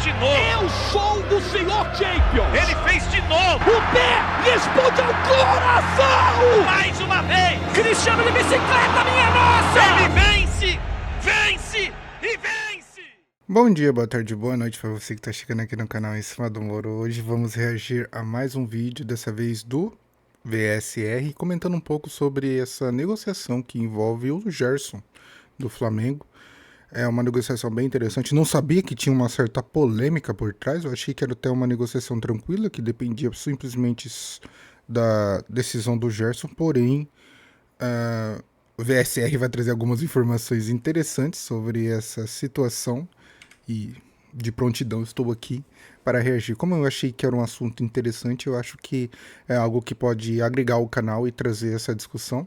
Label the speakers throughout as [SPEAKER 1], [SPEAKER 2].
[SPEAKER 1] de novo.
[SPEAKER 2] Eu sou o senhor Champions.
[SPEAKER 1] Ele fez de novo.
[SPEAKER 2] O pé responde ao coração.
[SPEAKER 1] Mais uma vez.
[SPEAKER 2] Cristiano de bicicleta, minha nossa.
[SPEAKER 1] Ele vence, vence e vence.
[SPEAKER 3] Bom dia, boa tarde, boa noite para você que está chegando aqui no canal Em Cima do Muro. Hoje vamos reagir a mais um vídeo, dessa vez do VSR, comentando um pouco sobre essa negociação que envolve o Gerson do Flamengo. É uma negociação bem interessante. Não sabia que tinha uma certa polêmica por trás. Eu achei que era até uma negociação tranquila, que dependia simplesmente da decisão do Gerson. Porém, o VSR vai trazer algumas informações interessantes sobre essa situação. E de prontidão estou aqui para reagir. Como eu achei que era um assunto interessante, eu acho que é algo que pode agregar o canal e trazer essa discussão.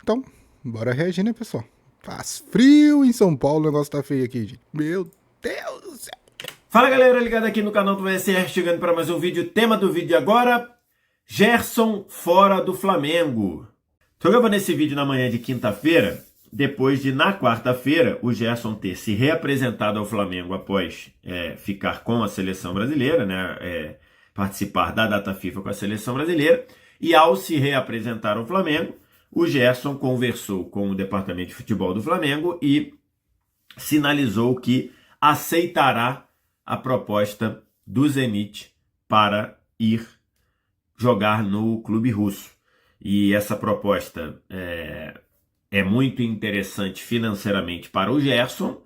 [SPEAKER 3] Então, bora reagir, né, pessoal? Faz frio em São Paulo, o negócio tá feio aqui, gente. Meu Deus do céu.
[SPEAKER 4] Fala, galera, ligado aqui no canal do VSR, chegando para mais um vídeo. Tema do vídeo agora, Gerson fora do Flamengo. Tô gravando esse vídeo na manhã de quinta-feira, depois de, na quarta-feira, o Gerson ter se reapresentado ao Flamengo após ficar com a seleção brasileira, né, participar da data FIFA com a seleção brasileira, e ao se reapresentar ao Flamengo, o Gerson conversou com o departamento de futebol do Flamengo e sinalizou que aceitará a proposta do Zenit para ir jogar no clube russo. E essa proposta é muito interessante financeiramente para o Gerson,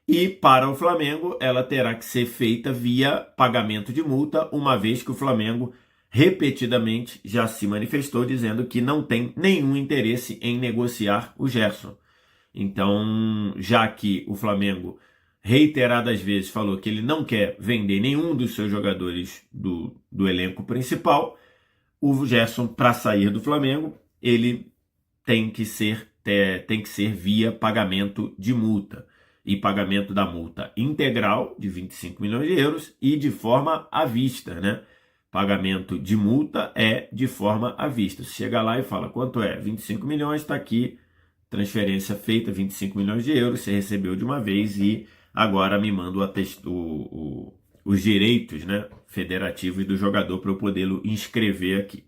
[SPEAKER 4] e para o Flamengo ela terá que ser feita via pagamento de multa, uma vez que o Flamengo repetidamente já se manifestou dizendo que não tem nenhum interesse em negociar o Gerson. Então, já que o Flamengo reiteradas vezes falou que ele não quer vender nenhum dos seus jogadores do elenco principal, o Gerson, para sair do Flamengo, ele tem que ser via pagamento de multa. E pagamento da multa integral de 25 milhões de euros e de forma à vista, né? Pagamento de multa é de forma à vista. Você chega lá e fala, quanto é? 25 milhões, está aqui, transferência feita, 25 milhões de euros, você recebeu de uma vez e agora me manda os direitos, né, federativos do jogador para eu podê-lo inscrever aqui.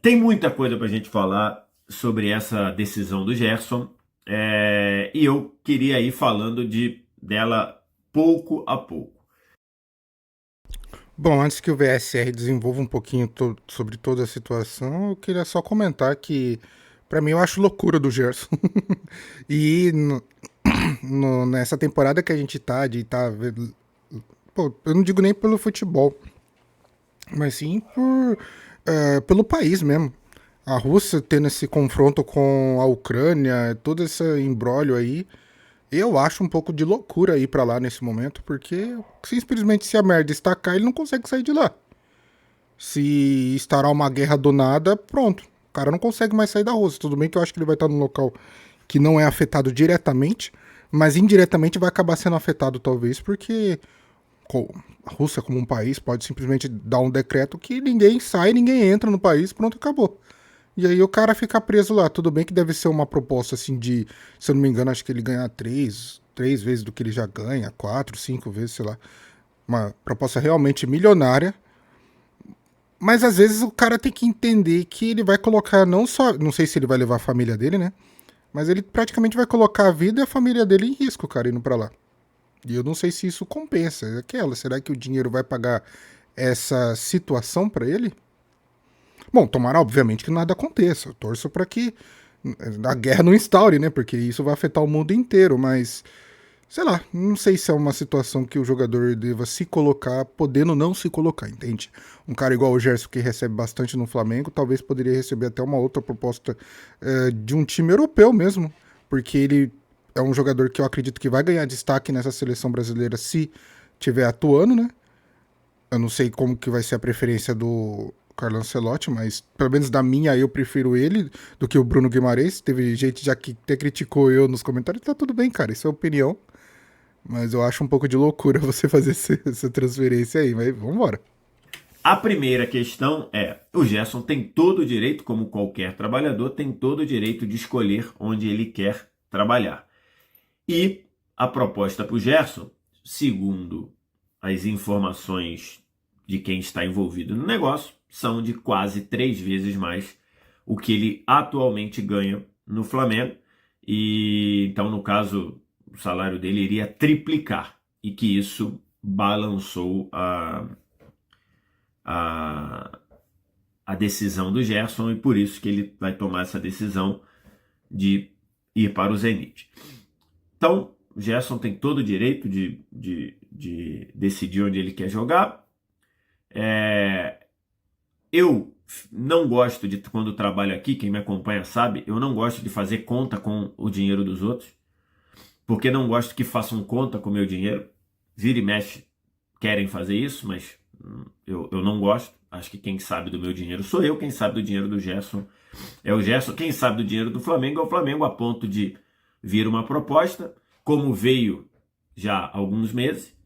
[SPEAKER 4] Tem muita coisa para a gente falar sobre essa decisão do Gerson, e eu queria ir falando dela pouco a pouco.
[SPEAKER 3] Bom, antes que o VSR desenvolva um pouquinho sobre toda a situação, eu queria só comentar que, pra mim, eu acho loucura do Gerson. E nessa temporada que a gente tá, pô, eu não digo nem pelo futebol, mas sim pelo país mesmo. A Rússia tendo esse confronto com a Ucrânia, todo esse imbróglio aí, eu acho um pouco de loucura ir pra lá nesse momento, porque simplesmente se a merda estacar, ele não consegue sair de lá. Se estourar uma guerra do nada, pronto. O cara não consegue mais sair da Rússia. Tudo bem que eu acho que ele vai estar num local que não é afetado diretamente, mas indiretamente vai acabar sendo afetado talvez, porque a Rússia como um país pode simplesmente dar um decreto que ninguém sai, ninguém entra no país, pronto, acabou. E aí o cara fica preso lá. Tudo bem que deve ser uma proposta assim de, se eu não me engano, acho que ele ganha três vezes do que ele já ganha, 4, 5 vezes, sei lá. Uma proposta realmente milionária. Mas às vezes o cara tem que entender que ele vai colocar não só, não sei se ele vai levar a família dele, né? Mas ele praticamente vai colocar a vida e a família dele em risco, cara, indo pra lá. E eu não sei se isso compensa. Será que o dinheiro vai pagar essa situação pra ele? Bom, tomara, obviamente, que nada aconteça. Eu torço para que a guerra não instaure, né? Porque isso vai afetar o mundo inteiro, mas, sei lá, não sei se é uma situação que o jogador deva se colocar, podendo não se colocar, entende? Um cara igual o Gerson, que recebe bastante no Flamengo, talvez poderia receber até uma outra proposta de um time europeu mesmo, porque ele é um jogador que eu acredito que vai ganhar destaque nessa seleção brasileira se estiver atuando, né? Eu não sei como que vai ser a preferência do Carlo Ancelotti, mas pelo menos da minha eu prefiro ele do que o Bruno Guimarães. Teve gente já que até criticou eu nos comentários. Tá tudo bem, cara, isso é opinião, mas eu acho um pouco de loucura você fazer essa transferência aí, mas vambora.
[SPEAKER 4] A primeira questão é, o Gerson tem todo o direito, como qualquer trabalhador, tem todo o direito de escolher onde ele quer trabalhar. E a proposta para o Gerson segundo as informações de quem está envolvido no negócio, são de quase 3 vezes mais o que ele atualmente ganha no Flamengo. E então, no caso, o salário dele iria triplicar, e que isso balançou a decisão do Gerson, e por isso que ele vai tomar essa decisão de ir para o Zenit. Então, o Gerson tem todo o direito de decidir onde ele quer jogar. Eu não gosto de, quando trabalho aqui, quem me acompanha sabe, eu não gosto de fazer conta com o dinheiro dos outros, porque não gosto que façam conta com o meu dinheiro. Vira e mexe querem fazer isso, mas eu não gosto. Acho que quem sabe do meu dinheiro sou eu, quem sabe do dinheiro do Gerson é o Gerson, quem sabe do dinheiro do Flamengo é o Flamengo, a ponto de vir uma proposta, como veio já há alguns meses,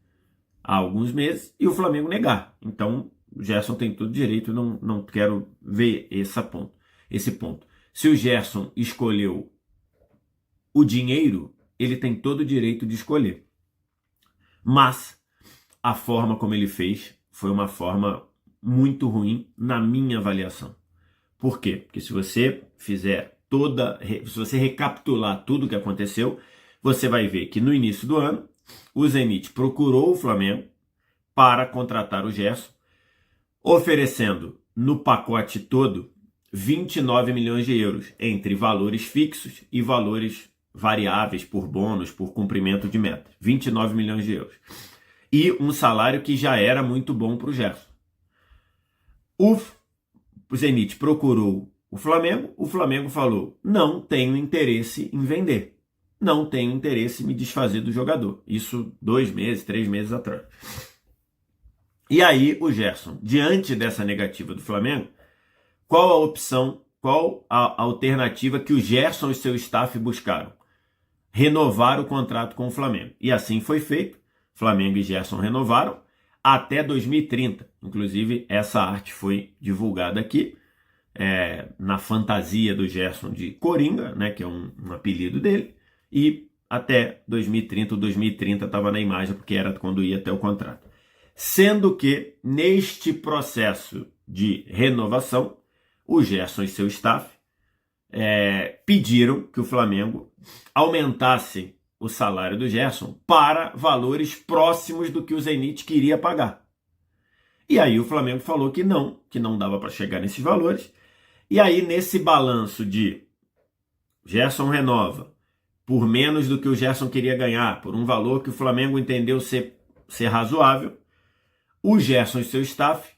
[SPEAKER 4] e o Flamengo negar. Então, o Gerson tem todo direito, não quero ver esse ponto. Se o Gerson escolheu o dinheiro, ele tem todo o direito de escolher. Mas a forma como ele fez foi uma forma muito ruim na minha avaliação. Por quê? Porque se você se você recapitular tudo o que aconteceu, você vai ver que no início do ano, o Zenit procurou o Flamengo para contratar o Gerson, oferecendo no pacote todo 29 milhões de euros, entre valores fixos e valores variáveis por bônus, por cumprimento de metas. 29 milhões de euros. E um salário que já era muito bom para o Gerson. O Zenit procurou o Flamengo falou: não tenho interesse em vender, não tenho interesse em me desfazer do jogador. Isso 2 meses, 3 meses atrás. E aí o Gerson, diante dessa negativa do Flamengo, qual a opção, qual a alternativa que o Gerson e seu staff buscaram? Renovar o contrato com o Flamengo. E assim foi feito. Flamengo e Gerson renovaram até 2030. Inclusive, essa arte foi divulgada aqui, na fantasia do Gerson de Coringa, né, que é um apelido dele, e até 2030, o 2030 estava na imagem, porque era quando ia até o contrato. Sendo que, neste processo de renovação, o Gerson e seu staff pediram que o Flamengo aumentasse o salário do Gerson para valores próximos do que o Zenit queria pagar. E aí o Flamengo falou que não dava para chegar nesses valores. E aí, nesse balanço de Gerson renova por menos do que o Gerson queria ganhar, por um valor que o Flamengo entendeu ser razoável, o Gerson e seu staff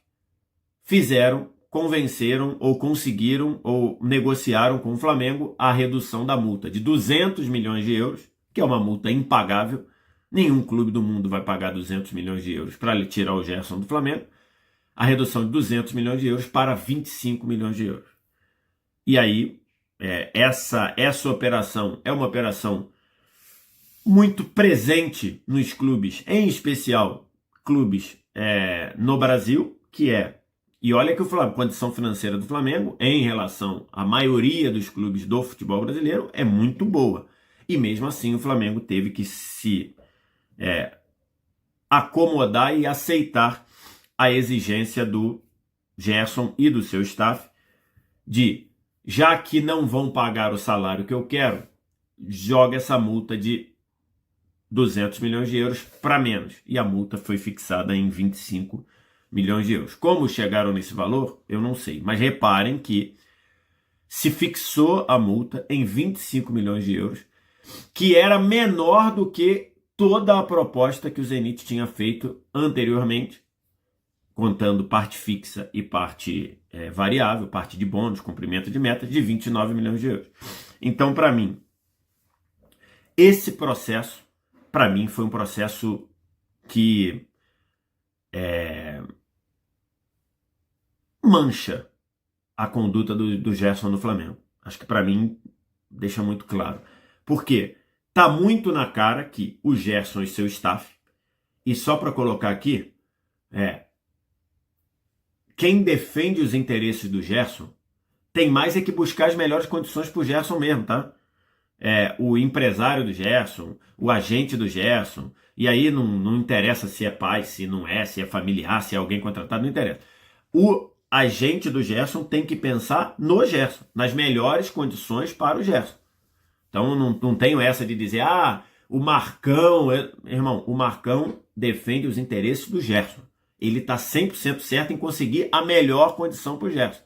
[SPEAKER 4] convenceram ou conseguiram ou negociaram com o Flamengo a redução da multa de 200 milhões de euros, que é uma multa impagável. Nenhum clube do mundo vai pagar 200 milhões de euros para tirar o Gerson do Flamengo. A redução de 200 milhões de euros para 25 milhões de euros. E aí, essa operação é uma operação muito presente nos clubes, em especial clubes no Brasil, e olha que a condição financeira do Flamengo, em relação à maioria dos clubes do futebol brasileiro, é muito boa. E mesmo assim o Flamengo teve que se acomodar e aceitar a exigência do Gerson e do seu staff de, já que não vão pagar o salário que eu quero, joga essa multa de 200 milhões de euros para menos. E a multa foi fixada em 25 milhões de euros. Como chegaram nesse valor, eu não sei. Mas reparem que se fixou a multa em 25 milhões de euros, que era menor do que toda a proposta que o Zenit tinha feito anteriormente, contando parte fixa e parte variável, parte de bônus, cumprimento de metas, de 29 milhões de euros. Então, para mim, esse processo, foi um processo que mancha a conduta do Gerson no Flamengo. Acho que, para mim, deixa muito claro. Por quê? Tá muito na cara que o Gerson e seu staff, e só para colocar aqui, quem defende os interesses do Gerson tem mais que buscar as melhores condições para o Gerson mesmo, tá? O empresário do Gerson, o agente do Gerson, E aí não interessa se é pai, se não é, se é familiar, se é alguém contratado, não interessa. O agente do Gerson tem que pensar no Gerson, nas melhores condições para o Gerson. Então não tenho essa de dizer, o Marcão... Irmão, o Marcão defende os interesses do Gerson. Ele está 100% certo em conseguir a melhor condição para o Gerson.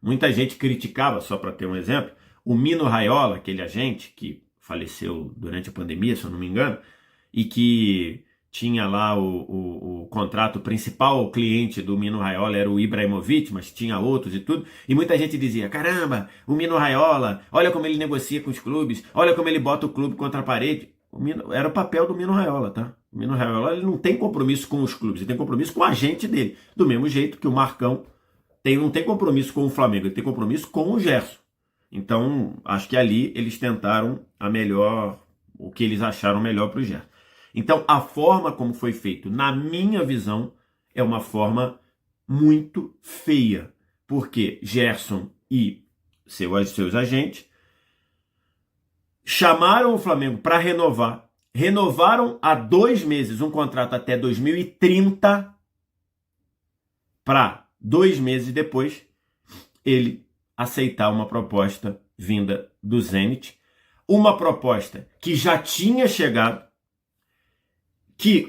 [SPEAKER 4] Muita gente criticava, só para ter um exemplo, o Mino Raiola, aquele agente que faleceu durante a pandemia, se eu não me engano, e que tinha lá o contrato principal, o cliente do Mino Raiola era o Ibrahimovic, mas tinha outros e tudo, e muita gente dizia, caramba, o Mino Raiola, olha como ele negocia com os clubes, olha como ele bota o clube contra a parede. Era o papel do Mino Raiola, tá? O Mino Raiola ele não tem compromisso com os clubes, ele tem compromisso com o agente dele, do mesmo jeito que o Marcão não tem compromisso com o Flamengo, ele tem compromisso com o Gerson. Então, acho que ali eles tentaram o que eles acharam melhor para o Gerson. Então, a forma como foi feito, na minha visão, é uma forma muito feia. Porque Gerson e seus agentes chamaram o Flamengo para renovar. Renovaram há 2 meses um contrato até 2030 para 2 meses depois ele aceitar uma proposta vinda do Zenit. Uma proposta que já tinha chegado,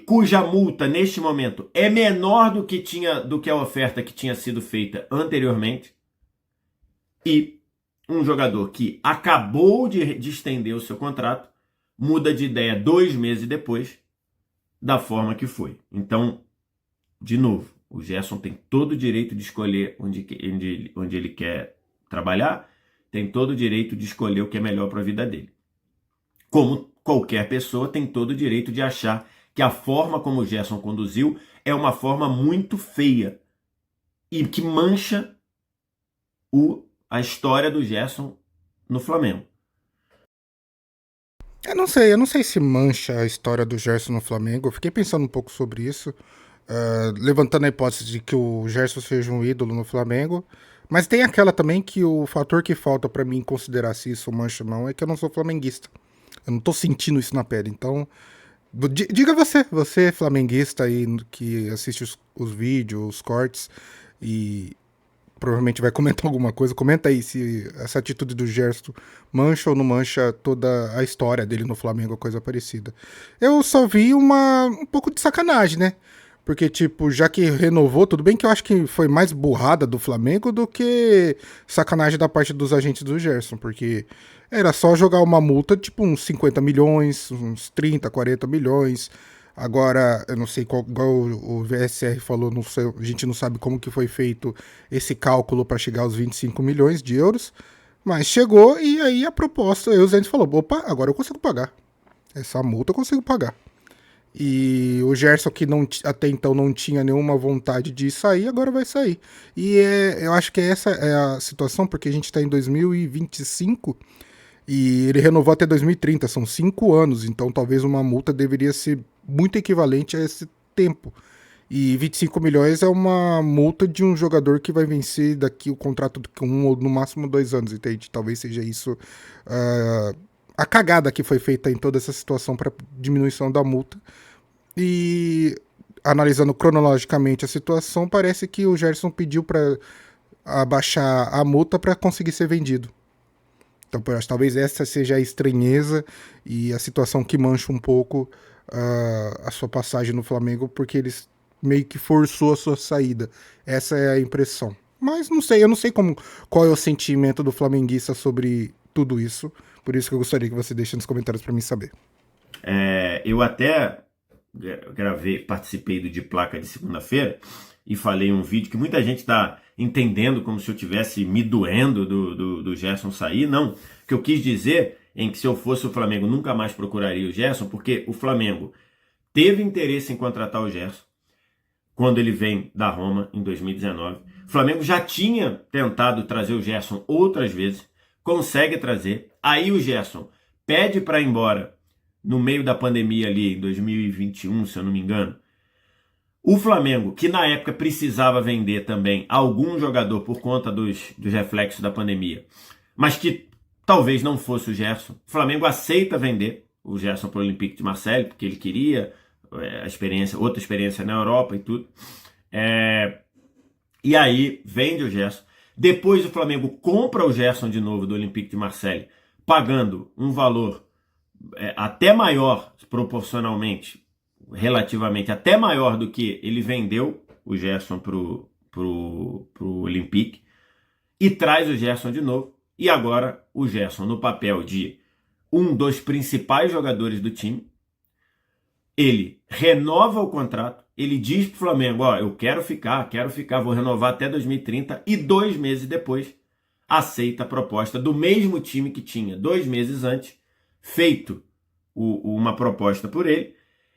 [SPEAKER 4] cuja multa neste momento é menor do que a oferta que tinha sido feita anteriormente, e um jogador que acabou de estender o seu contrato muda de ideia 2 meses depois da forma que foi. Então, de novo, o Gerson tem todo o direito de escolher onde ele quer trabalhar, tem todo o direito de escolher o que é melhor para a vida dele. Como qualquer pessoa tem todo o direito de achar que a forma como o Gerson conduziu é uma forma muito feia e que mancha a história do Gerson no Flamengo.
[SPEAKER 3] Eu não sei se mancha a história do Gerson no Flamengo. Eu fiquei pensando um pouco sobre isso, levantando a hipótese de que o Gerson seja um ídolo no Flamengo. Mas tem aquela também que o fator que falta pra mim considerar se isso mancha ou não é que eu não sou flamenguista. Eu não tô sentindo isso na pele. Então, diga você flamenguista aí que assiste os vídeos, os cortes e provavelmente vai comentar alguma coisa. Comenta aí se essa atitude do Gerson mancha ou não mancha toda a história dele no Flamengo, coisa parecida. Eu só vi um pouco de sacanagem, né? Porque, tipo, já que renovou, tudo bem que eu acho que foi mais burrada do Flamengo do que sacanagem da parte dos agentes do Gerson, porque era só jogar uma multa, tipo, uns 50 milhões, uns 30, 40 milhões. Agora, eu não sei igual o VSR falou, não sei, a gente não sabe como que foi feito esse cálculo para chegar aos 25 milhões de euros, mas chegou e aí a proposta, aí o Zenit falou, opa, agora eu consigo pagar. Essa multa eu consigo pagar. E o Gerson, que até então não tinha nenhuma vontade de sair, agora vai sair. E eu acho que essa é a situação, porque a gente está em 2025 e ele renovou até 2030, são 5 anos, então talvez uma multa deveria ser muito equivalente a esse tempo. E 25 milhões é uma multa de um jogador que vai vencer daqui o contrato com 1 ou no máximo 2 anos, entende? Talvez seja isso a cagada que foi feita em toda essa situação para diminuição da multa. E analisando cronologicamente a situação, parece que o Gerson pediu para abaixar a multa para conseguir ser vendido. Então, talvez essa seja a estranheza e a situação que mancha um pouco a sua passagem no Flamengo, porque eles meio que forçou a sua saída. Essa é a impressão. Mas não sei, eu não sei qual é o sentimento do flamenguista sobre tudo isso. Por isso que eu gostaria que você deixe nos comentários para mim saber.
[SPEAKER 4] Eu até participei do De Placa de segunda-feira e falei em um vídeo que muita gente está entendendo como se eu tivesse me doendo do Gerson sair. Não, o que eu quis dizer é que se eu fosse o Flamengo nunca mais procuraria o Gerson, porque o Flamengo teve interesse em contratar o Gerson quando ele vem da Roma em 2019. O Flamengo já tinha tentado trazer o Gerson outras vezes, consegue trazer. Aí o Gerson pede para ir embora no meio da pandemia ali, em 2021, se eu não me engano. O Flamengo, que na época precisava vender também algum jogador por conta dos reflexos da pandemia, mas que talvez não fosse o Gerson, o Flamengo aceita vender o Gerson para o Olympique de Marseille, porque ele queria outra experiência na Europa e tudo. E aí vende o Gerson. Depois o Flamengo compra o Gerson de novo do Olympique de Marseille, pagando um valor até maior, proporcionalmente, relativamente, até maior do que ele vendeu o Gerson pro Olympique, e traz o Gerson de novo. E agora o Gerson no papel de um dos principais jogadores do time, ele renova o contrato, ele diz pro Flamengo, eu quero ficar, vou renovar até 2030, e 2 meses depois aceita a proposta do mesmo time que tinha 2 meses antes feito uma proposta por ele,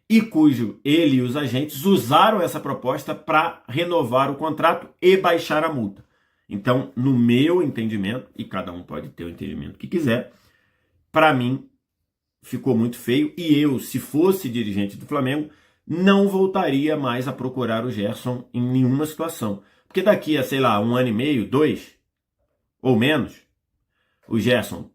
[SPEAKER 4] e cujo ele e os agentes usaram essa proposta para renovar o contrato e baixar a multa. Então, no meu entendimento, e cada um pode ter o entendimento que quiser, para mim ficou muito feio, e eu, se fosse dirigente do Flamengo, não voltaria mais a procurar o Gerson em nenhuma situação. Porque daqui a, sei lá, 1 ano e meio, 2, ou menos, o Gerson,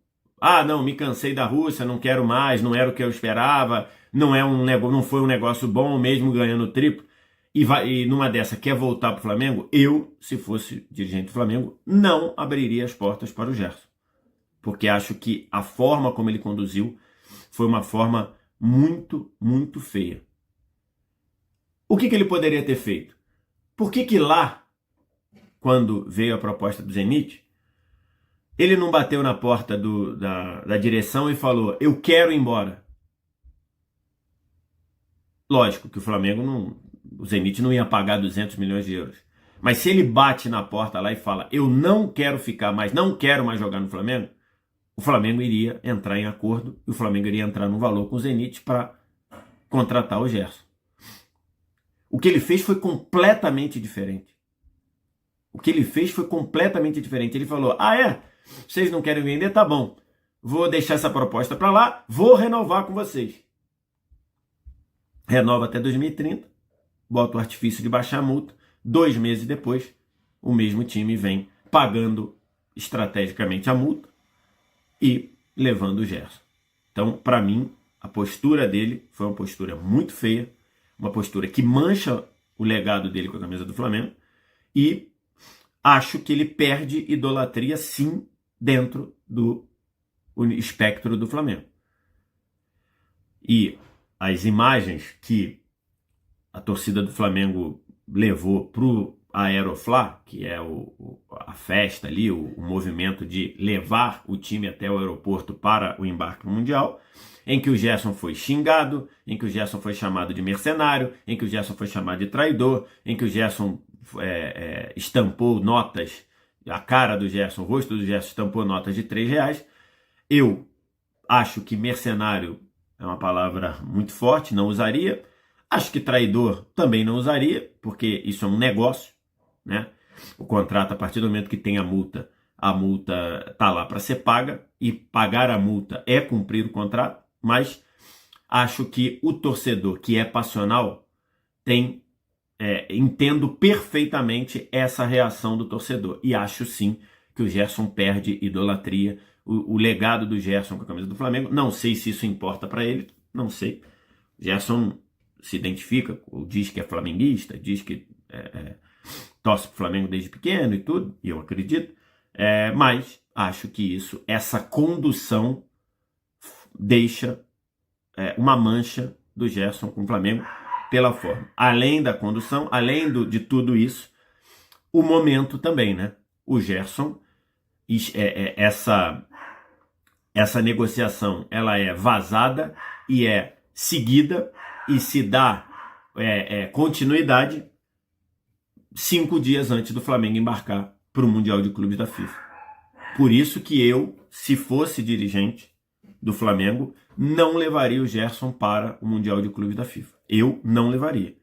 [SPEAKER 4] não, me cansei da Rússia, não quero mais, não era o que eu esperava, não foi um negócio bom, mesmo ganhando triplo, e numa dessa quer voltar para o Flamengo, eu, se fosse dirigente do Flamengo, não abriria as portas para o Gerson. Porque acho que a forma como ele conduziu foi uma forma muito, muito feia. O que ele poderia ter feito? Por que lá, quando veio a proposta do Zenit, ele não bateu na porta da direção e falou, eu quero ir embora? Lógico que o Flamengo o Zenit não ia pagar 200 milhões de euros. Mas se ele bate na porta lá e fala, eu não quero ficar mais, não quero mais jogar no Flamengo, o Flamengo iria entrar em acordo e o Flamengo iria entrar num valor com o Zenit para contratar o Gerson. O que ele fez foi completamente diferente. Ele falou, vocês não querem vender? Tá bom. Vou deixar essa proposta para lá, vou renovar com vocês. Renova até 2030, bota o artifício de baixar a multa. 2 meses depois, o mesmo time vem pagando estrategicamente a multa e levando o Gerson. Então, para mim, a postura dele foi uma postura muito feia, uma postura que mancha o legado dele com a camisa do Flamengo, e acho que ele perde idolatria, sim, dentro do espectro do Flamengo. E as imagens que a torcida do Flamengo levou para o Aeroflá, que é a festa ali, o movimento de levar o time até o aeroporto para o embarque mundial, em que o Gerson foi xingado, em que o Gerson foi chamado de mercenário, em que o Gerson foi chamado de traidor, em que o Gerson estampou notas, a cara do Gerson, o rosto do Gerson estampou notas de R$3. Eu acho que mercenário é uma palavra muito forte, não usaria. Acho que traidor também não usaria, porque isso é um negócio, né? O contrato, a partir do momento que tem a multa está lá para ser paga, e pagar a multa é cumprir o contrato, mas acho que o torcedor que é passional entendo perfeitamente essa reação do torcedor, e acho sim que o Gerson perde idolatria, o legado do Gerson com a camisa do Flamengo. Não sei se isso importa para ele, não sei. Gerson se identifica, ou diz que é flamenguista, diz que torce para o Flamengo desde pequeno e tudo, e eu acredito, mas acho que essa condução deixa uma mancha do Gerson com o Flamengo pela forma. Além da condução, além de tudo isso, o momento também, né? O Gerson, essa negociação, ela é vazada e é seguida e se dá continuidade 5 dias antes do Flamengo embarcar para o Mundial de Clubes da FIFA. Por isso que eu, se fosse dirigente do Flamengo, não levaria o Gerson para o Mundial de Clubes da FIFA. Eu não levaria.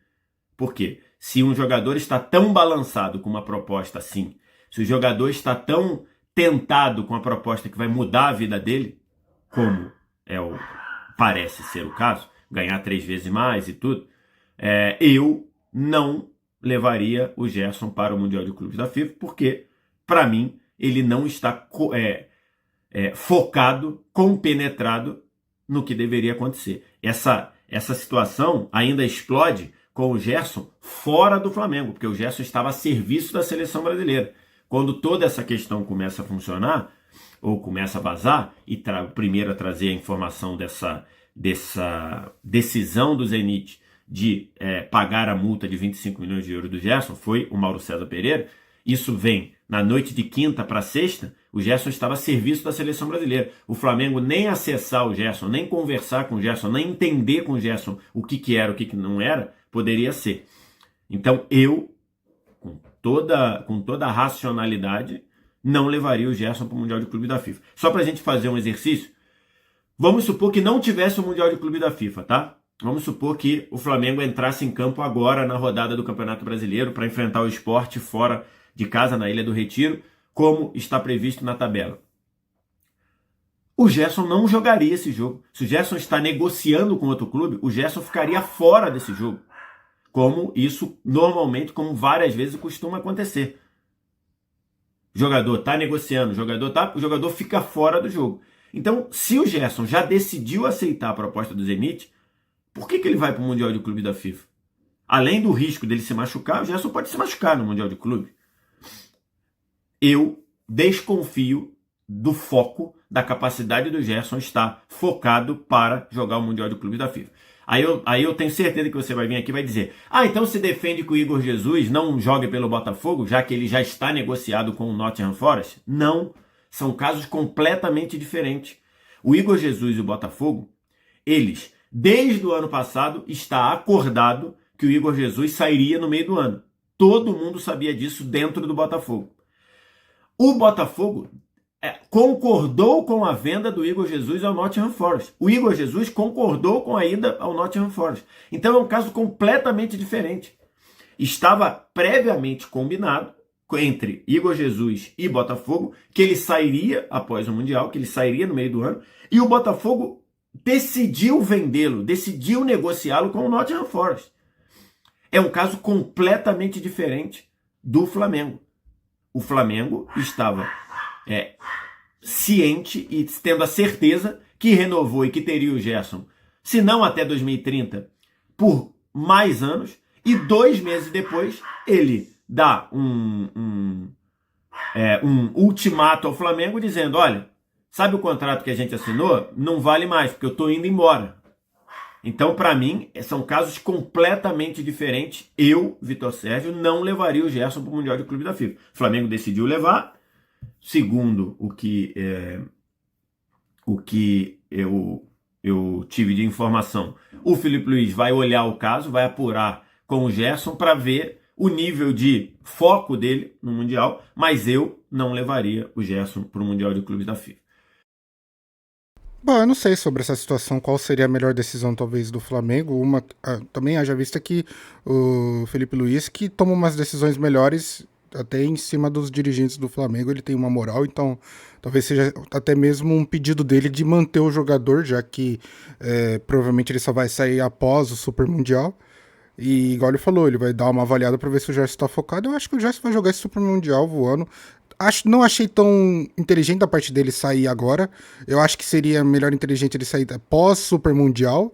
[SPEAKER 4] Por quê? Se um jogador está tão balançado com uma proposta assim, se o jogador está tão tentado com a proposta que vai mudar a vida dele, como parece ser o caso, ganhar 3 vezes mais e tudo, eu não levaria o Gerson para o Mundial de Clubes da FIFA, porque, para mim, ele não está focado, compenetrado no que deveria acontecer. Essa situação ainda explode com o Gerson fora do Flamengo, porque o Gerson estava a serviço da seleção brasileira. Quando toda essa questão começa a funcionar, ou começa a vazar, e o primeiro a trazer a informação dessa decisão do Zenit de pagar a multa de 25 milhões de euros do Gerson, foi o Mauro César Pereira. Isso vem na noite de quinta para sexta, o Gerson estava a serviço da seleção brasileira. O Flamengo nem acessar o Gerson, nem conversar com o Gerson, nem entender com o Gerson o que era, o que não era, poderia ser. Então eu, com toda a racionalidade, não levaria o Gerson para o Mundial de Clube da FIFA. Só para a gente fazer um exercício, vamos supor que não tivesse o Mundial de Clube da FIFA, tá? Vamos supor que o Flamengo entrasse em campo agora na rodada do Campeonato Brasileiro para enfrentar o Sport fora de casa, na Ilha do Retiro, como está previsto na tabela. O Gerson não jogaria esse jogo. Se o Gerson está negociando com outro clube, o Gerson ficaria fora desse jogo. Como isso normalmente, como várias vezes costuma acontecer. O jogador está negociando, o jogador fica fora do jogo. Então, se o Gerson já decidiu aceitar a proposta do Zenit, por que ele vai para o Mundial de Clube da FIFA? Além do risco dele se machucar, o Gerson pode se machucar no Mundial de Clube. Eu desconfio do foco, da capacidade do Gerson estar focado para jogar o Mundial de Clube da FIFA. Aí eu tenho certeza que você vai vir aqui e vai dizer: então se defende que o Igor Jesus não jogue pelo Botafogo, já que ele já está negociado com o Nottingham Forest? Não, são casos completamente diferentes. O Igor Jesus e o Botafogo, eles, desde o ano passado, está acordado que o Igor Jesus sairia no meio do ano. Todo mundo sabia disso dentro do Botafogo. O Botafogo concordou com a venda do Igor Jesus ao Nottingham Forest. O Igor Jesus concordou com a ida ao Nottingham Forest. Então é um caso completamente diferente. Estava previamente combinado entre Igor Jesus e Botafogo que ele sairia após o Mundial, que ele sairia no meio do ano, e o Botafogo decidiu vendê-lo, decidiu negociá-lo com o Nottingham Forest. É um caso completamente diferente do Flamengo. O Flamengo estava ciente e tendo a certeza que renovou e que teria o Gerson, se não até 2030, por mais anos, e 2 meses depois ele dá um ultimato ao Flamengo dizendo: olha, sabe o contrato que a gente assinou? Não vale mais, porque eu estou indo embora. Então, para mim, são casos completamente diferentes. Eu, Vitor Sérgio, não levaria o Gerson para o Mundial de Clube da FIFA. O Flamengo decidiu levar, segundo o que eu tive de informação. O Felipe Luiz vai olhar o caso, vai apurar com o Gerson para ver o nível de foco dele no Mundial, mas eu não levaria o Gerson para o Mundial de Clubes da FIFA.
[SPEAKER 3] Bom, eu não sei sobre essa situação, qual seria a melhor decisão, talvez, do Flamengo. Também haja vista que o Felipe Luiz, que toma umas decisões melhores até em cima dos dirigentes do Flamengo, ele tem uma moral, então talvez seja até mesmo um pedido dele de manter o jogador, já que provavelmente ele só vai sair após o Super Mundial. E igual ele falou, ele vai dar uma avaliada para ver se o Gerson está focado. Eu acho que o Gerson vai jogar esse Super Mundial voando. Não achei tão inteligente da parte dele sair agora. Eu acho que seria melhor inteligente ele sair pós Super Mundial,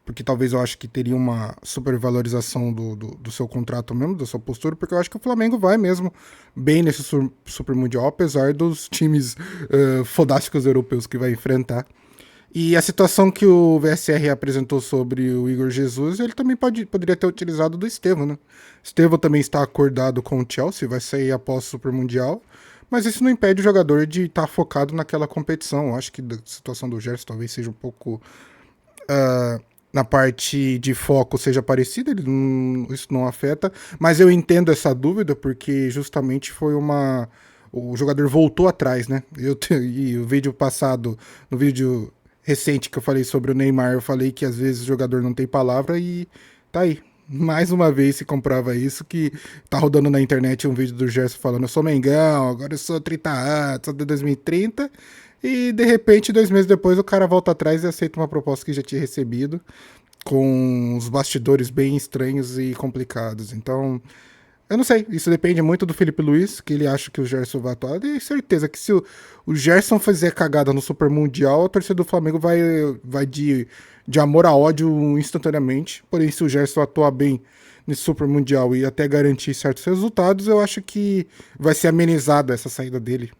[SPEAKER 3] porque talvez eu acho que teria uma supervalorização do seu contrato mesmo, da sua postura, porque eu acho que o Flamengo vai mesmo bem nesse Super Mundial, apesar dos times fodásticos europeus que vai enfrentar. E a situação que o VSR apresentou sobre o Igor Jesus, ele também poderia ter utilizado do Estevão, né? Estevão também está acordado com o Chelsea, vai sair após o Super Mundial, mas isso não impede o jogador de estar focado naquela competição. Eu acho que a situação do Gerson talvez seja um pouco... na parte de foco seja parecida, isso não afeta, mas eu entendo essa dúvida, porque justamente foi o jogador voltou atrás, né? E o vídeo passado, no vídeo recente que eu falei sobre o Neymar, eu falei que às vezes o jogador não tem palavra e tá aí. Mais uma vez se comprova isso, que tá rodando na internet um vídeo do Gerson falando: eu sou Mengão, agora eu sou 30 anos, sou de 2030, e de repente 2 meses depois o cara volta atrás e aceita uma proposta que já tinha recebido, com os bastidores bem estranhos e complicados. Então Eu não sei, isso depende muito do Felipe Luiz, que ele acha que o Gerson vai atuar. Eu tenho certeza que se o Gerson fizer cagada no Super Mundial, a torcida do Flamengo vai de amor a ódio instantaneamente. Porém, se o Gerson atuar bem nesse Super Mundial e até garantir certos resultados, eu acho que vai ser amenizada essa saída dele.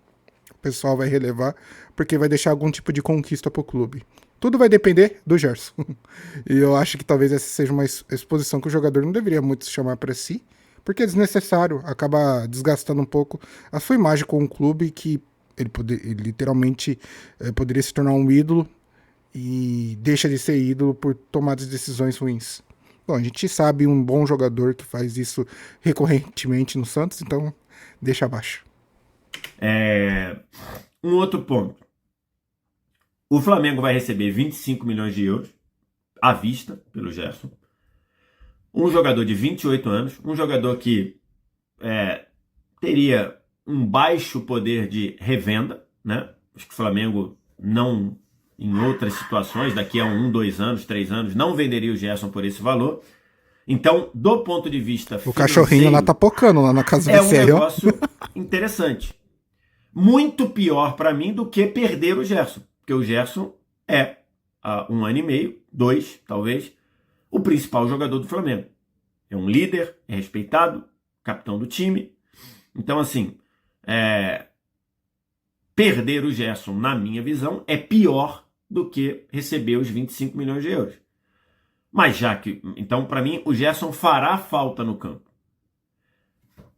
[SPEAKER 3] O pessoal vai relevar, porque vai deixar algum tipo de conquista pro clube. Tudo vai depender do Gerson. E eu acho que talvez essa seja uma exposição que o jogador não deveria muito chamar para si, porque é desnecessário, acaba desgastando um pouco a sua imagem com um clube que ele literalmente poderia se tornar um ídolo e deixa de ser ídolo por tomadas de decisões ruins. Bom, a gente sabe um bom jogador que faz isso recorrentemente no Santos, então deixa abaixo.
[SPEAKER 4] Um outro ponto. O Flamengo vai receber 25 milhões de euros à vista pelo Gerson. Um jogador de 28 anos, um jogador que teria um baixo poder de revenda, né? Acho que o Flamengo não, em outras situações, daqui a 1, 2 anos, 3 anos, não venderia o Gerson por esse valor. Então, do ponto de vista
[SPEAKER 3] financeiro... O cachorrinho lá tá pocando lá na casa do
[SPEAKER 4] VCR. É um negócio interessante. Muito pior para mim do que perder o Gerson. Porque o Gerson é, há 1 ano e meio, 2 talvez, o principal jogador do Flamengo. É um líder, é respeitado, capitão do time. Então, assim, perder o Gerson, na minha visão, é pior do que receber os 25 milhões de euros. Mas já que... Então, para mim, o Gerson fará falta no campo.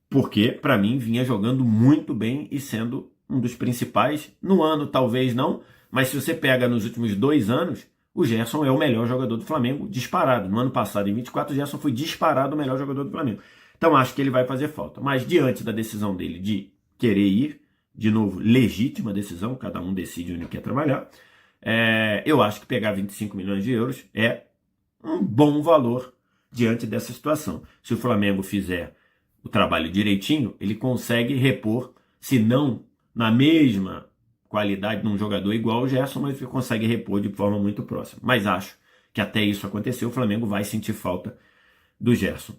[SPEAKER 4] Porque, para mim, vinha jogando muito bem e sendo um dos principais. No ano, talvez não, mas se você pega nos últimos 2 anos, o Gerson é o melhor jogador do Flamengo, disparado. No ano passado, em 24, o Gerson foi disparado o melhor jogador do Flamengo. Então, acho que ele vai fazer falta. Mas, diante da decisão dele de querer ir, de novo, legítima decisão, cada um decide onde quer trabalhar, eu acho que pegar 25 milhões de euros é um bom valor diante dessa situação. Se o Flamengo fizer o trabalho direitinho, ele consegue repor, se não na mesma qualidade de um jogador igual ao Gerson, mas ele consegue repor de forma muito próxima. Mas acho que até isso acontecer, o Flamengo vai sentir falta do Gerson.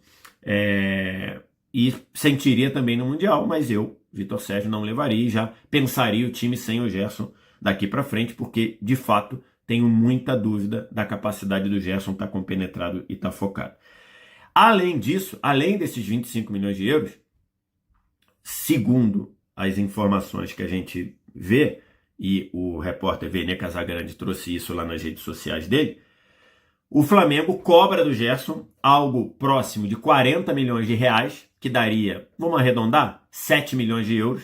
[SPEAKER 4] E sentiria também no Mundial, mas eu, Vitor Sérgio, não levaria e já pensaria o time sem o Gerson daqui para frente, porque, de fato, tenho muita dúvida da capacidade do Gerson estar compenetrado e estar focado. Além disso, além desses 25 milhões de euros, segundo as informações que a gente vê, e o repórter Vene Casagrande trouxe isso lá nas redes sociais dele, o Flamengo cobra do Gerson algo próximo de 40 milhões de reais, que daria, vamos arredondar, 7 milhões de euros,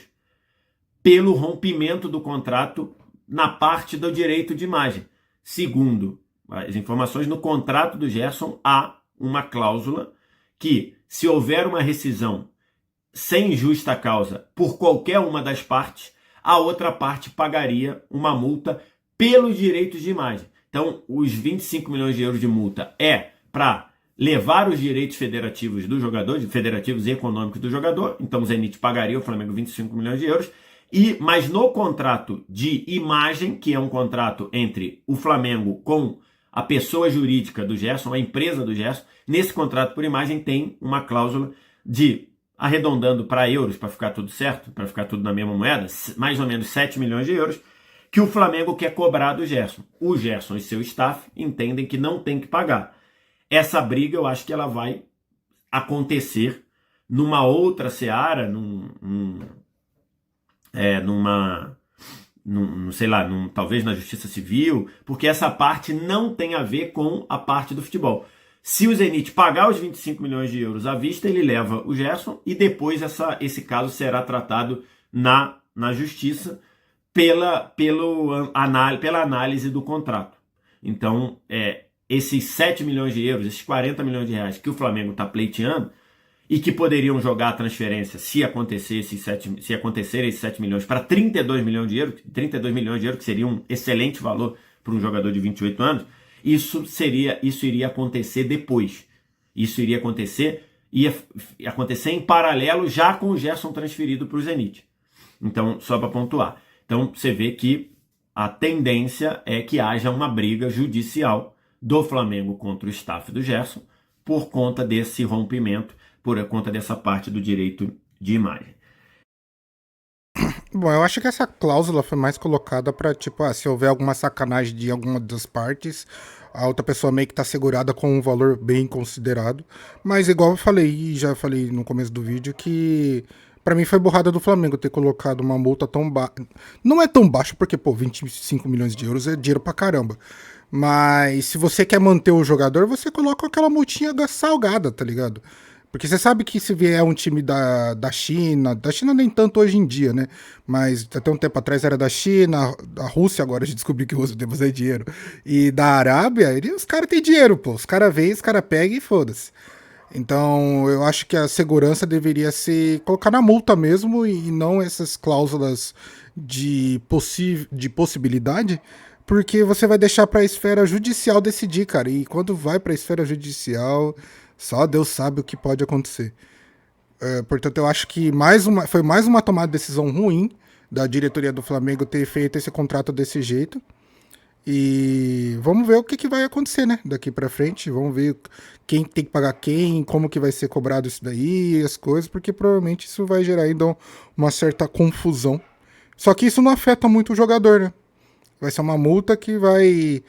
[SPEAKER 4] pelo rompimento do contrato na parte do direito de imagem. Segundo as informações, no contrato do Gerson há uma cláusula que, se houver uma rescisão sem justa causa por qualquer uma das partes, a outra parte pagaria uma multa pelos direitos de imagem. Então, os 25 milhões de euros de multa é para levar os direitos federativos do jogador, federativos e econômicos do jogador. Então, o Zenit pagaria o Flamengo 25 milhões de euros. Mas no contrato de imagem, que é um contrato entre o Flamengo com a pessoa jurídica do Gerson, a empresa do Gerson, nesse contrato por imagem tem uma cláusula de, arredondando para euros, para ficar tudo certo, para ficar tudo na mesma moeda, mais ou menos 7 milhões de euros, que o Flamengo quer cobrar do Gerson. O Gerson e seu staff entendem que não tem que pagar. Essa briga eu acho que ela vai acontecer numa outra seara, talvez na Justiça Civil, porque essa parte não tem a ver com a parte do futebol. Se o Zenit pagar os 25 milhões de euros à vista, ele leva o Gerson e depois esse caso será tratado na Justiça pela análise do contrato. Então, esses 7 milhões de euros, esses 40 milhões de reais que o Flamengo está pleiteando, e que poderiam jogar a transferência se acontecerem esses 7 milhões para 32 milhões de euros, que seria um excelente valor para um jogador de 28 anos, isso iria acontecer depois. Isso iria acontecer em paralelo já com o Gerson transferido para o Zenit. Então, só para pontuar. Então, você vê que a tendência é que haja uma briga judicial do Flamengo contra o staff do Gerson por conta desse rompimento, por conta dessa parte do direito de imagem.
[SPEAKER 3] Bom, eu acho que essa cláusula foi mais colocada pra, tipo, se houver alguma sacanagem de alguma das partes, a outra pessoa meio que tá segurada com um valor bem considerado. Mas igual eu falei, e já falei no começo do vídeo, que pra mim foi burrada do Flamengo ter colocado uma multa tão baixa. Não é tão baixo porque, pô, 25 milhões de euros é dinheiro pra caramba. Mas se você quer manter o jogador, você coloca aquela multinha salgada, tá ligado? Porque você sabe que se vier um time da China nem tanto hoje em dia, né? Mas até um tempo atrás era da China, da Rússia, agora a gente descobriu que os devos é dinheiro. E da Arábia, os caras têm dinheiro, pô. Os caras vêm, os caras pegam e foda-se. Então eu acho que a segurança deveria ser colocar na multa mesmo e não essas cláusulas de possibilidade, porque você vai deixar pra esfera judicial decidir, cara. E quando vai pra esfera judicial, só Deus sabe o que pode acontecer. Portanto, eu acho que foi mais uma tomada de decisão ruim da diretoria do Flamengo ter feito esse contrato desse jeito. E vamos ver o que vai acontecer, né? Daqui pra frente. Vamos ver quem tem que pagar quem, como que vai ser cobrado isso daí, as coisas, porque provavelmente isso vai gerar ainda uma certa confusão. Só que isso não afeta muito o jogador, né? Vai ser uma multa que vai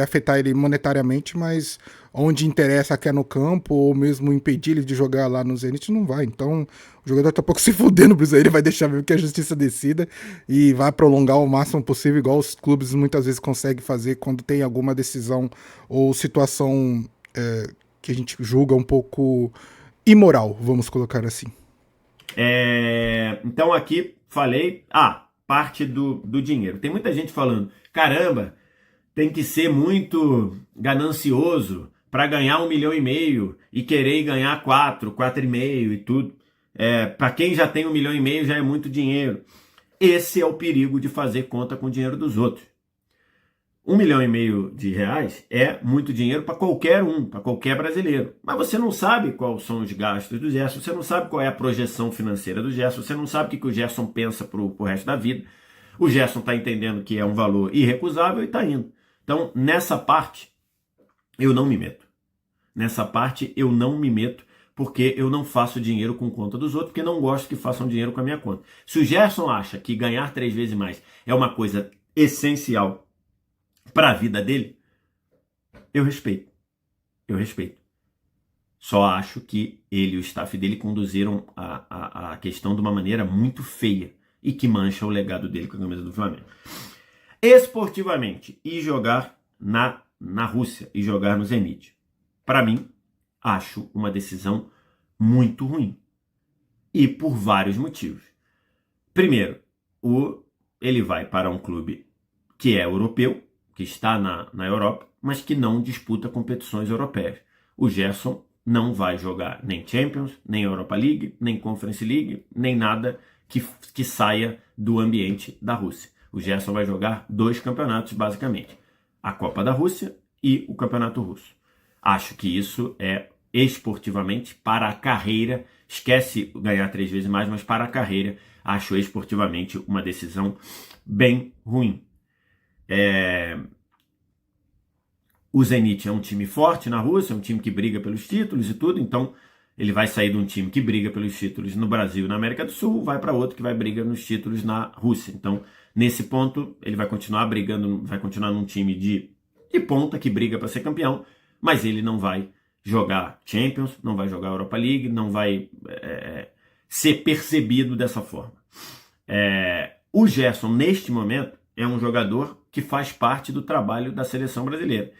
[SPEAKER 3] afetar ele monetariamente, mas onde interessa que é no campo, ou mesmo impedir ele de jogar lá no Zenit, não vai. Então, o jogador tá um pouco se fudendo, por isso aí ele vai deixar mesmo que a justiça decida e vai prolongar o máximo possível, igual os clubes muitas vezes conseguem fazer quando tem alguma decisão ou situação que a gente julga um pouco imoral, vamos colocar assim.
[SPEAKER 4] Então aqui falei, parte do dinheiro. Tem muita gente falando, caramba, tem que ser muito ganancioso para ganhar 1,5 milhão e querer ganhar 4,5 e tudo. Para quem já tem 1,5 milhão já é muito dinheiro. Esse é o perigo de fazer conta com o dinheiro dos outros. 1,5 milhão de reais é muito dinheiro para qualquer para qualquer brasileiro. Mas você não sabe quais são os gastos do Gerson, você não sabe qual é a projeção financeira do Gerson, você não sabe o que o Gerson pensa pro resto da vida. O Gerson está entendendo que é um valor irrecusável e está indo. Então, nessa parte, eu não me meto. Nessa parte, eu não me meto, porque eu não faço dinheiro com conta dos outros, porque não gosto que façam dinheiro com a minha conta. Se o Gerson acha que ganhar 3 vezes mais é uma coisa essencial para a vida dele, eu respeito. Eu respeito. Só acho que ele e o staff dele conduziram a questão de uma maneira muito feia e que mancha o legado dele com a camisa do Flamengo. Esportivamente, e jogar na Rússia, e jogar no Zenit, para mim, acho uma decisão muito ruim. E por vários motivos. Primeiro, ele vai para um clube que é europeu, que está na Europa, mas que não disputa competições europeias. O Gerson não vai jogar nem Champions, nem Europa League, nem Conference League, nem nada que saia do ambiente da Rússia. O Gerson vai jogar 2 campeonatos, basicamente. A Copa da Rússia e o Campeonato Russo. Acho que isso é esportivamente para a carreira, esquece ganhar 3 vezes mais, mas para a carreira, acho esportivamente uma decisão bem ruim. O Zenit é um time forte na Rússia, é um time que briga pelos títulos e tudo, então ele vai sair de um time que briga pelos títulos no Brasil e na América do Sul, vai para outro que vai brigar nos títulos na Rússia. Então, nesse ponto, ele vai continuar brigando, vai continuar num time de ponta que briga para ser campeão, mas ele não vai jogar Champions, não vai jogar Europa League, não vai ser percebido dessa forma. O Gerson, neste momento, é um jogador que faz parte do trabalho da seleção brasileira.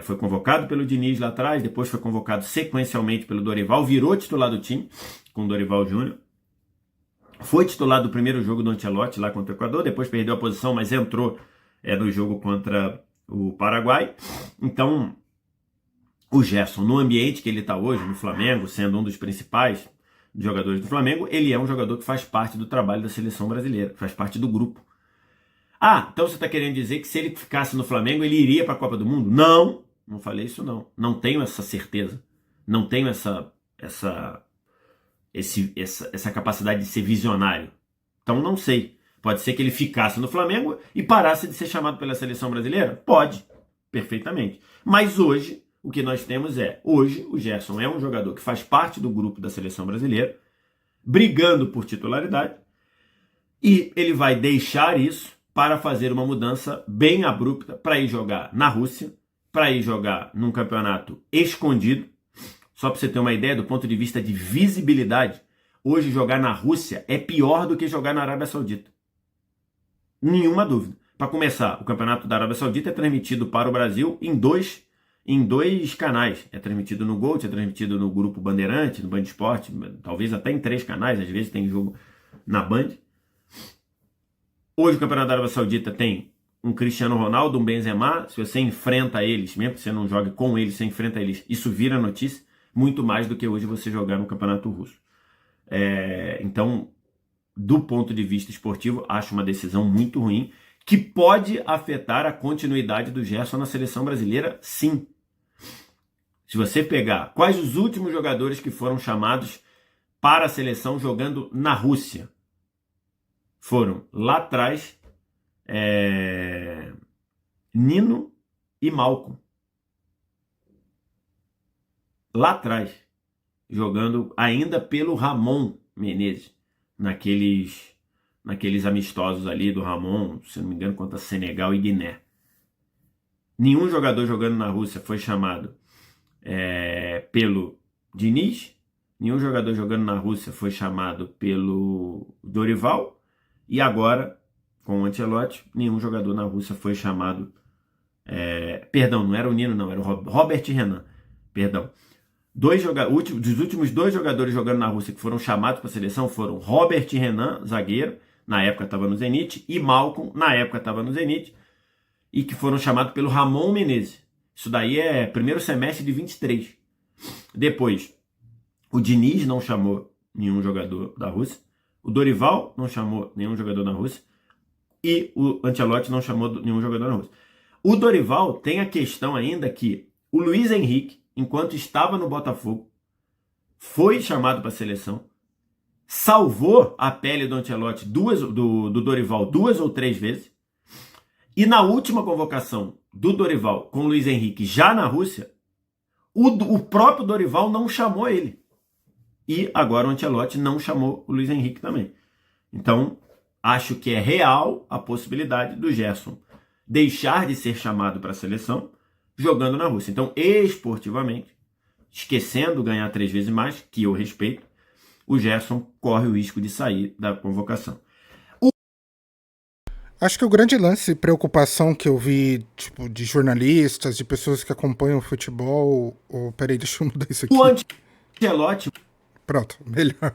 [SPEAKER 4] Foi convocado pelo Diniz lá atrás, depois foi convocado sequencialmente pelo Dorival, virou titular do time com o Dorival Júnior. Foi titular do primeiro jogo do Ancelotti lá contra o Equador, depois perdeu a posição, mas entrou no jogo contra o Paraguai. Então, o Gerson, no ambiente que ele está hoje, no Flamengo, sendo um dos principais jogadores do Flamengo, ele é um jogador que faz parte do trabalho da seleção brasileira, faz parte do grupo. Então você está querendo dizer que se ele ficasse no Flamengo, ele iria para a Copa do Mundo? Não, não falei isso não. Não tenho essa certeza. Não tenho essa capacidade de ser visionário. Então não sei. Pode ser que ele ficasse no Flamengo e parasse de ser chamado pela seleção brasileira? Pode, perfeitamente. Mas hoje, o que nós temos hoje, o Gerson é um jogador que faz parte do grupo da seleção brasileira, brigando por titularidade, e ele vai deixar isso para fazer uma mudança bem abrupta para ir jogar na Rússia, para ir jogar num campeonato escondido. Só para você ter uma ideia, do ponto de vista de visibilidade, hoje jogar na Rússia é pior do que jogar na Arábia Saudita. Nenhuma dúvida. Para começar, o campeonato da Arábia Saudita é transmitido para o Brasil em dois canais. É transmitido no Gol, é transmitido no Grupo Bandeirante, no Band Esporte, talvez até em 3 canais, às vezes tem jogo na Band. Hoje o campeonato da Arábia Saudita tem um Cristiano Ronaldo, um Benzema. Se você enfrenta eles, mesmo que você não jogue com eles, você enfrenta eles, isso vira notícia, muito mais do que hoje você jogar no campeonato russo. Então, do ponto de vista esportivo, acho uma decisão muito ruim, que pode afetar a continuidade do Gerson na seleção brasileira, sim. Se você pegar quais os últimos jogadores que foram chamados para a seleção jogando na Rússia, foram lá atrás Nino e Malcom. Lá atrás, jogando ainda pelo Ramon Menezes, naqueles amistosos ali do Ramon, se não me engano, contra Senegal e Guiné. Nenhum jogador jogando na Rússia foi chamado pelo Diniz, nenhum jogador jogando na Rússia foi chamado pelo Dorival, e agora, com o Ancelotti, nenhum jogador na Rússia foi chamado... Perdão, não era o Nino, não, era o Robert Renan. Perdão. Dos últimos 2 jogadores jogando na Rússia que foram chamados para a seleção foram Robert Renan, zagueiro, na época estava no Zenit, e Malcom, na época estava no Zenit, e que foram chamados pelo Ramon Menezes. Isso daí é primeiro semestre de 23. Depois, o Diniz não chamou nenhum jogador da Rússia, o Dorival não chamou nenhum jogador na Rússia, e o Ancelotti não chamou nenhum jogador na Rússia. O Dorival tem a questão ainda que o Luiz Henrique, enquanto estava no Botafogo, foi chamado para a seleção, salvou a pele do Ancelotti, do Dorival 2 ou 3 vezes, e na última convocação do Dorival com o Luiz Henrique já na Rússia, o próprio Dorival não chamou ele. E agora o Ancelotti não chamou o Luiz Henrique também. Então, acho que é real a possibilidade do Gerson deixar de ser chamado para a seleção jogando na Rússia. Então, esportivamente, esquecendo ganhar 3 vezes mais, que eu respeito, o Gerson corre o risco de sair da convocação.
[SPEAKER 3] Acho que o grande lance, preocupação que eu vi, tipo, de jornalistas, de pessoas que acompanham o futebol... Peraí, deixa eu mudar isso aqui.
[SPEAKER 4] O Ancelotti...
[SPEAKER 3] Pronto, melhor.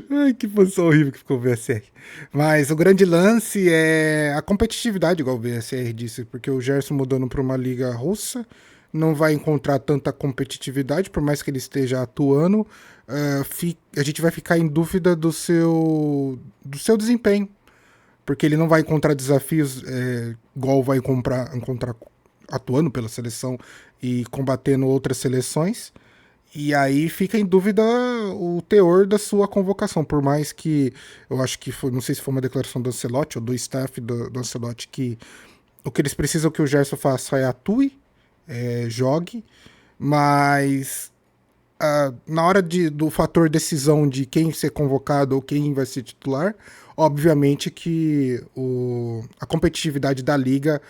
[SPEAKER 3] Ai, que posição horrível que ficou o BSR. Mas o grande lance é a competitividade, igual o BSR disse, porque o Gerson mudando para uma liga russa não vai encontrar tanta competitividade, por mais que ele esteja atuando, a gente vai ficar em dúvida do seu desempenho, porque ele não vai encontrar desafios igual vai encontrar atuando pela seleção e combatendo outras seleções. E aí fica em dúvida o teor da sua convocação, por mais que eu acho que foi, não sei se foi uma declaração do Ancelotti ou do staff do Ancelotti, que o que eles precisam que o Gerson faça é atue, jogue, mas na hora do fator decisão de quem ser convocado ou quem vai ser titular, obviamente que a competitividade da liga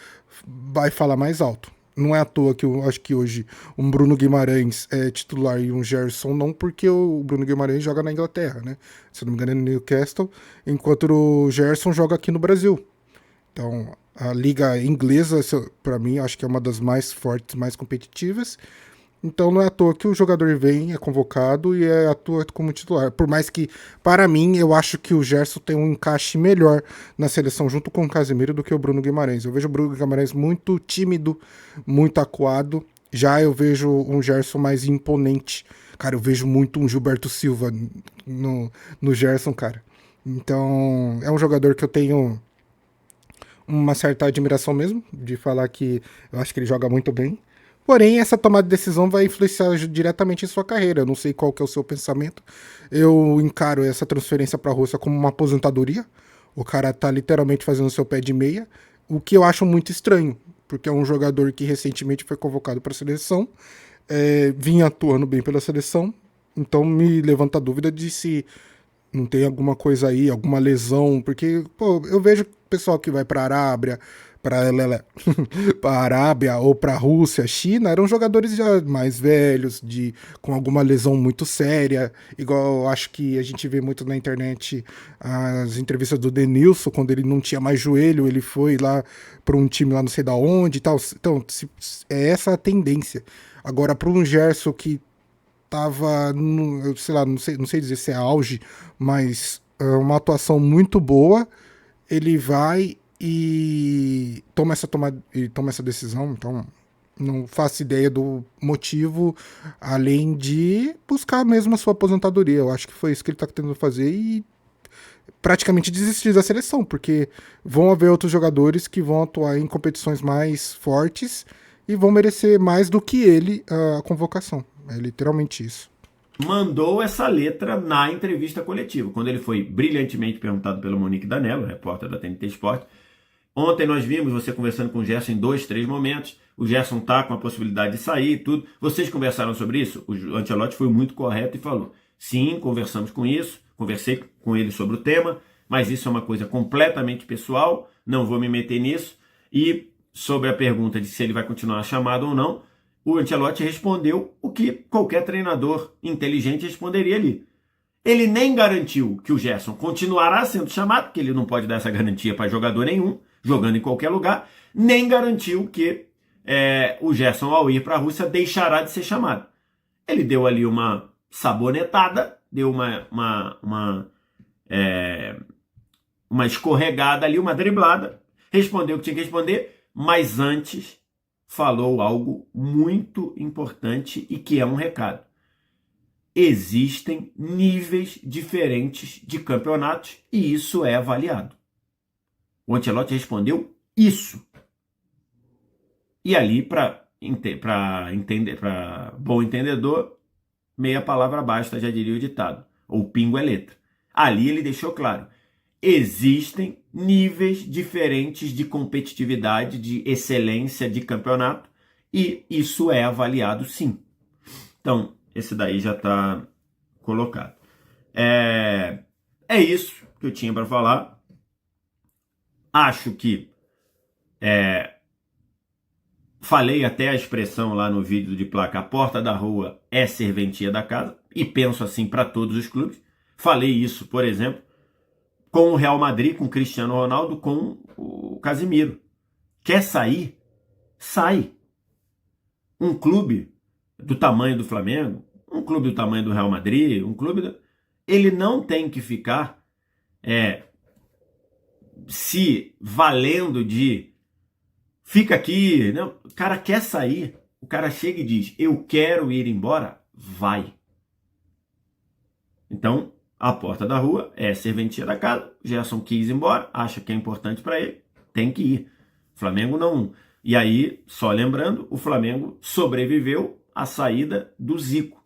[SPEAKER 3] vai falar mais alto. Não é à toa que eu acho que hoje um Bruno Guimarães é titular e um Gerson não, porque o Bruno Guimarães joga na Inglaterra, né? Se não me engano é no Newcastle, enquanto o Gerson joga aqui no Brasil. Então, a liga inglesa, para mim, acho que é uma das mais fortes, mais competitivas. Então não é à toa que o jogador vem, é convocado e atua como titular. Por mais que, para mim, eu acho que o Gerson tem um encaixe melhor na seleção junto com o Casemiro do que o Bruno Guimarães. Eu vejo o Bruno Guimarães muito tímido, muito acuado. Já eu vejo um Gerson mais imponente. Cara, eu vejo muito um Gilberto Silva no Gerson, cara. Então, é um jogador que eu tenho uma certa admiração mesmo, de falar que eu acho que ele joga muito bem. Porém, essa tomada de decisão vai influenciar diretamente em sua carreira. Eu não sei qual que é o seu pensamento. Eu encaro essa transferência para a Rússia como uma aposentadoria. O cara tá literalmente fazendo o seu pé de meia, o que eu acho muito estranho, porque é um jogador que recentemente foi convocado para a seleção, vinha atuando bem pela seleção, então me levanta a dúvida de se não tem alguma coisa aí, alguma lesão, porque pô, eu vejo pessoal que vai para a Arábia, para para Arábia ou para Rússia, China, eram jogadores já mais velhos, com alguma lesão muito séria, igual eu acho que a gente vê muito na internet as entrevistas do Denilson, quando ele não tinha mais joelho, ele foi lá para um time lá não sei da onde e tal. Então, é essa a tendência. Agora, para um Gerson que tava, sei lá, não sei dizer se é auge, mas uma atuação muito boa, ele vai e toma essa decisão, então não faço ideia do motivo, além de buscar mesmo a sua aposentadoria. Eu acho que foi isso que ele está tentando fazer e praticamente desistir da seleção, porque vão haver outros jogadores que vão atuar em competições mais fortes e vão merecer mais do que ele a convocação. É literalmente isso.
[SPEAKER 4] Mandou essa letra na entrevista coletiva, quando ele foi brilhantemente perguntado pelo Monique Danello, repórter da TNT Sport. Ontem nós vimos você conversando com o Gerson em 2, 3 momentos. O Gerson tá com a possibilidade de sair e tudo. Vocês conversaram sobre isso? O Ancelotti foi muito correto e falou: sim, conversamos com isso, conversei com ele sobre o tema, mas isso é uma coisa completamente pessoal, não vou me meter nisso. E sobre a pergunta de se ele vai continuar chamado ou não, o Ancelotti respondeu o que qualquer treinador inteligente responderia ali. Ele nem garantiu que o Gerson continuará sendo chamado, porque ele não pode dar essa garantia para jogador nenhum, jogando em qualquer lugar, nem garantiu que o Gerson, ao ir para a Rússia, deixará de ser chamado. Ele deu ali uma sabonetada, deu uma escorregada ali, uma driblada, respondeu o que tinha que responder, mas antes falou algo muito importante e que é um recado. Existem níveis diferentes de campeonatos e isso é avaliado. O Ancelotti respondeu isso. E ali, para bom entendedor, meia palavra basta, já diria o ditado. Ou pingo é letra. Ali ele deixou claro. Existem níveis diferentes de competitividade, de excelência de campeonato, e isso é avaliado sim. Então, esse daí já está colocado. É isso que eu tinha para falar. Acho que falei até a expressão lá no vídeo de placa: a porta da rua é serventia da casa, e penso assim para todos os clubes. Falei isso, por exemplo, com o Real Madrid, com o Cristiano Ronaldo, com o Casemiro. Quer sair? Sai. Um clube do tamanho do Flamengo, um clube do tamanho do Real Madrid, ele não tem que ficar se valendo de fica aqui. Não, o cara quer sair, o cara chega e diz: eu quero ir embora, vai. Então, a porta da rua é serventia da casa. O Gerson quis ir embora, acha que é importante para ele, tem que ir. O Flamengo não. E aí, só lembrando, o Flamengo sobreviveu à saída do Zico.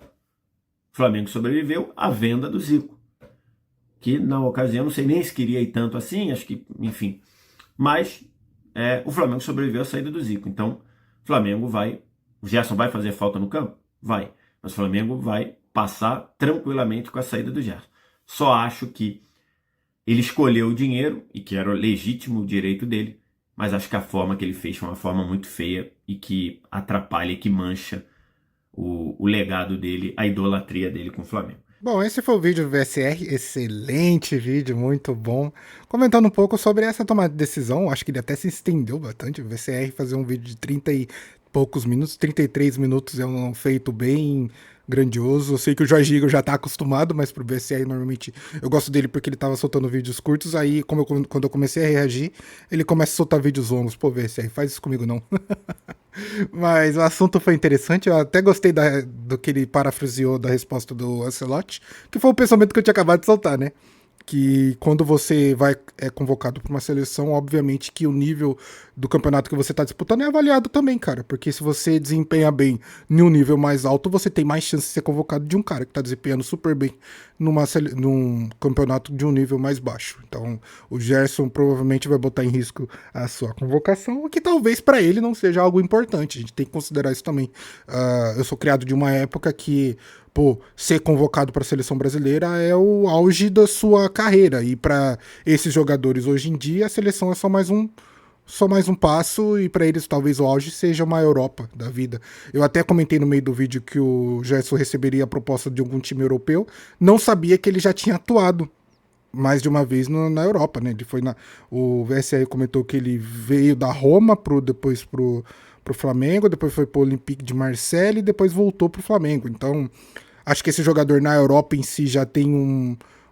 [SPEAKER 4] O Flamengo sobreviveu à venda do Zico, que na ocasião, não sei nem se queria ir tanto assim, acho que, enfim. Mas o Flamengo sobreviveu à saída do Zico. Então, o Gerson vai fazer falta no campo? Vai. Mas o Flamengo vai passar tranquilamente com a saída do Gerson. Só acho que ele escolheu o dinheiro, e que era o legítimo direito dele, mas acho que a forma que ele fez foi uma forma muito feia e que atrapalha e que mancha o legado dele, a idolatria dele com o Flamengo.
[SPEAKER 3] Bom, esse foi o vídeo do VSR, excelente vídeo, muito bom. Comentando um pouco sobre essa tomada de decisão, acho que ele até se estendeu bastante. O VSR fazer um vídeo de 30 e poucos minutos, 33 minutos é um feito bem grandioso. Eu sei que o Jorge Igor já tá acostumado, mas pro VSR normalmente eu gosto dele porque ele tava soltando vídeos curtos. Aí, quando eu comecei a reagir, ele começa a soltar vídeos longos. Pô, VSR, faz isso comigo não. Mas o assunto foi interessante. Eu até gostei do que ele parafraseou da resposta do Ancelotti, que foi o pensamento que eu tinha acabado de soltar, né? que quando você é convocado para uma seleção, obviamente que o nível do campeonato que você está disputando é avaliado também, cara. Porque se você desempenha bem em um nível mais alto, você tem mais chance de ser convocado de um cara que está desempenhando super bem num campeonato de um nível mais baixo. Então, o Gerson provavelmente vai botar em risco a sua convocação, o que talvez para ele não seja algo importante. A gente tem que considerar isso também. Eu sou criado de uma época que ser convocado para a seleção brasileira é o auge da sua carreira. E para esses jogadores hoje em dia, a seleção é só mais um passo, e para eles talvez o auge seja uma Europa da vida. Eu até comentei no meio do vídeo que o Gerson receberia a proposta de algum time europeu. Não sabia que ele já tinha atuado mais de uma vez na Europa, né? Ele foi o VSR comentou que ele veio da Roma depois pro Flamengo, depois foi pro Olympique de Marseille e depois voltou pro Flamengo. Então, acho que esse jogador na Europa em si já tem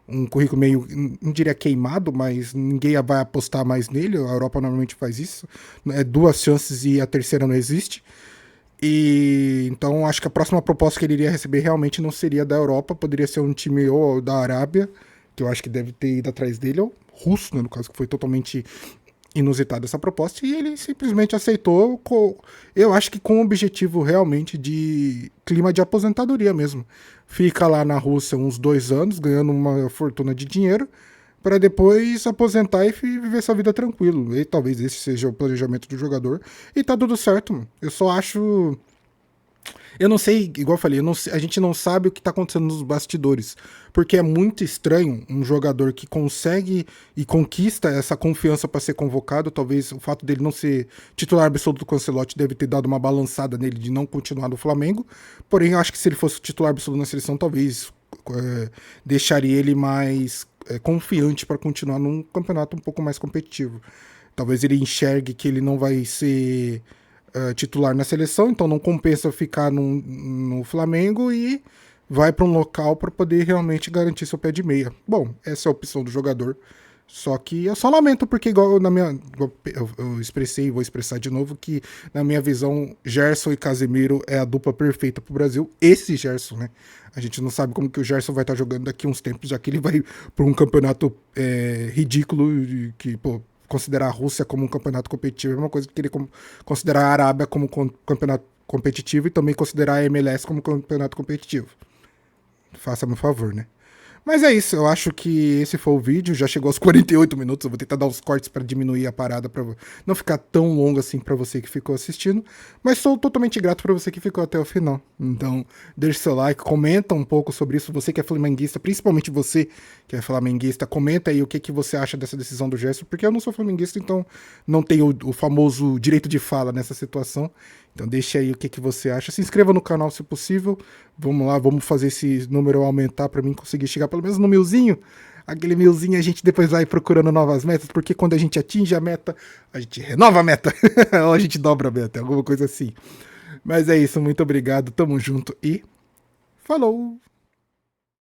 [SPEAKER 3] um currículo meio, não diria queimado, mas ninguém vai apostar mais nele. A Europa normalmente faz isso. É 2 chances e a terceira não existe. E então acho que a próxima proposta que ele iria receber realmente não seria da Europa, poderia ser um time ou da Arábia, que eu acho que deve ter ido atrás dele, ou russo, né, no caso, que foi totalmente inusitada essa proposta, e ele simplesmente aceitou, eu acho que com o objetivo realmente de clima de aposentadoria mesmo. Fica lá na Rússia uns 2 anos, ganhando uma fortuna de dinheiro, para depois aposentar e viver sua vida tranquilo. E talvez esse seja o planejamento do jogador, e tá tudo certo, mano. Eu só acho... Eu não sei, igual eu falei, a gente não sabe o que tá acontecendo nos bastidores. Porque é muito estranho um jogador que consegue e conquista essa confiança para ser convocado. Talvez o fato dele não ser titular absoluto do Ancelotti deve ter dado uma balançada nele de não continuar no Flamengo. Porém, eu acho que se ele fosse titular absoluto na seleção, talvez deixaria ele mais confiante para continuar num campeonato um pouco mais competitivo. Talvez ele enxergue que ele não vai ser... titular na seleção, então não compensa ficar no Flamengo e vai para um local para poder realmente garantir seu pé de meia. Bom, essa é a opção do jogador. Só que eu só lamento porque igual eu expressei e vou expressar de novo que na minha visão Gerson e Casemiro é a dupla perfeita pro Brasil. Esse Gerson, né? A gente não sabe como que o Gerson vai estar jogando daqui a uns tempos, já que ele vai para um campeonato ridículo que, considerar a Rússia como um campeonato competitivo é uma coisa que querer considerar a Arábia como campeonato competitivo e também considerar a MLS como campeonato competitivo. Faça-me um favor, né? Mas é isso, eu acho que esse foi o vídeo, já chegou aos 48 minutos, eu vou tentar dar uns cortes para diminuir a parada, para não ficar tão longo assim para você que ficou assistindo, mas sou totalmente grato para você que ficou até o final. Então, deixe seu like, comenta um pouco sobre isso, você que é flamenguista, principalmente você que é flamenguista, comenta aí o que você acha dessa decisão do Gerson, porque eu não sou flamenguista, então não tenho o famoso direito de fala nessa situação. Então deixa aí o que você acha. Se inscreva no canal se possível. Vamos lá, vamos fazer esse número aumentar para mim conseguir chegar pelo menos no 1000zinho. Aquele 1000zinho a gente depois vai procurando novas metas, porque quando a gente atinge a meta, a gente renova a meta. Ou a gente dobra a meta, alguma coisa assim. Mas é isso, muito obrigado, tamo junto e falou!